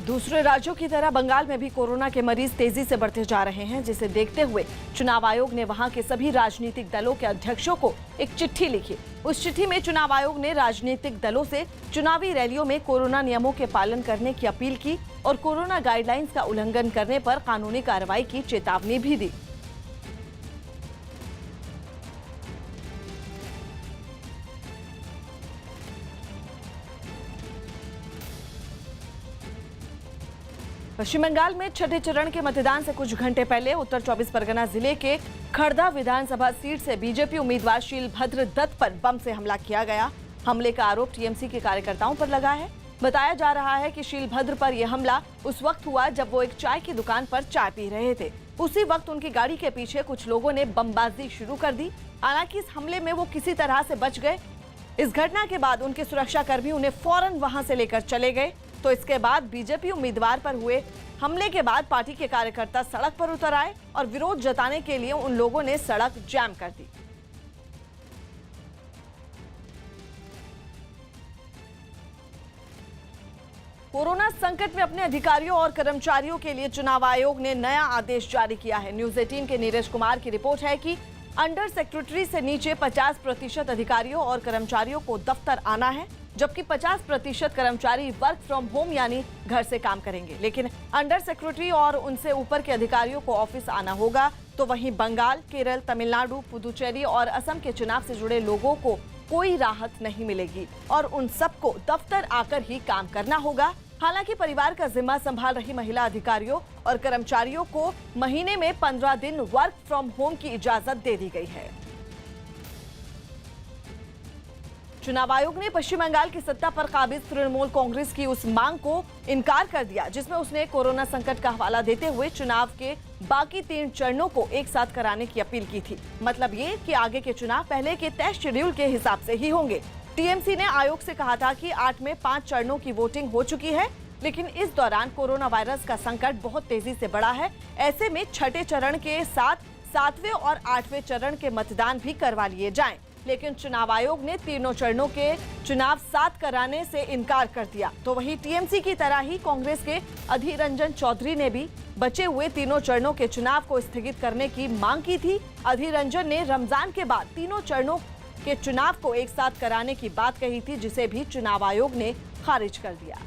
दूसरे राज्यों की तरह बंगाल में भी कोरोना के मरीज तेजी से बढ़ते जा रहे हैं, जिसे देखते हुए चुनाव आयोग ने वहां के सभी राजनीतिक दलों के अध्यक्षों को एक चिट्ठी लिखी। उस चिट्ठी में चुनाव आयोग ने राजनीतिक दलों से चुनावी रैलियों में कोरोना नियमों के पालन करने की अपील की और कोरोना गाइडलाइंस का उल्लंघन करने पर कानूनी कार्रवाई की चेतावनी भी दी। पश्चिम बंगाल में छठे चरण के मतदान से कुछ घंटे पहले उत्तर 24 परगना जिले के खड़दा विधानसभा सीट से बीजेपी उम्मीदवार शीलभद्र दत्त पर बम से हमला किया गया। हमले का आरोप टीएमसी के कार्यकर्ताओं पर लगा है। बताया जा रहा है कि शीलभद्र पर यह हमला उस वक्त हुआ जब वो एक चाय की दुकान पर चाय पी रहे थे। उसी वक्त उनकी गाड़ी के पीछे कुछ लोगों ने बमबाजी शुरू कर दी। हालांकि इस हमले में वो किसी तरह से बच गए। इस घटना के बाद उनके सुरक्षाकर्मी उन्हें फौरन वहां से लेकर चले गए। तो इसके बाद बीजेपी उम्मीदवार पर हुए हमले के बाद पार्टी के कार्यकर्ता सड़क पर उतर आए और विरोध जताने के लिए उन लोगों ने सड़क जाम कर दी। कोरोना संकट में अपने अधिकारियों और कर्मचारियों के लिए चुनाव आयोग ने नया आदेश जारी किया है। न्यूज 18 के नीरज कुमार की रिपोर्ट है कि अंडर सेक्रेटरी से नीचे 50% अधिकारियों और कर्मचारियों को दफ्तर आना है, जबकि 50% कर्मचारी वर्क फ्रॉम होम यानी घर से काम करेंगे। लेकिन अंडर सेक्रेटरी और उनसे ऊपर के अधिकारियों को ऑफिस आना होगा। तो वहीं बंगाल, केरल, तमिलनाडु, पुदुचेरी और असम के चुनाव से जुड़े लोगों को कोई राहत नहीं मिलेगी और उन सबको दफ्तर आकर ही काम करना होगा। हालांकि परिवार का जिम्मा संभाल रही महिला अधिकारियों और कर्मचारियों को महीने में 15 दिन वर्क फ्रॉम होम की इजाजत दे दी गई है। चुनाव आयोग ने पश्चिम बंगाल की सत्ता पर काबिज तृणमूल कांग्रेस की उस मांग को इनकार कर दिया जिसमें उसने कोरोना संकट का हवाला देते हुए चुनाव के बाकी 3 चरणों को एक साथ कराने की अपील की थी। मतलब ये कि आगे के चुनाव पहले के तय शेड्यूल के हिसाब से ही होंगे। टीएमसी ने आयोग से कहा था कि 8 में 5 चरणों की वोटिंग हो चुकी है, लेकिन इस दौरान कोरोना वायरस का संकट बहुत तेजी से बढ़ा है। ऐसे में छठे चरण के साथ 7वें और 8वें चरण के मतदान भी करवा लिए जाएं। लेकिन चुनाव आयोग ने तीनों चरणों के चुनाव साथ कराने से इनकार कर दिया। तो वहीं टीएमसी की तरह ही कांग्रेस के अधीर रंजन चौधरी ने भी बचे हुए तीनों चरणों के चुनाव को स्थगित करने की मांग की थी। अधीर रंजन ने रमजान के बाद तीनों चरणों के चुनाव को एक साथ कराने की बात कही थी, जिसे भी चुनाव आयोग ने खारिज कर दिया।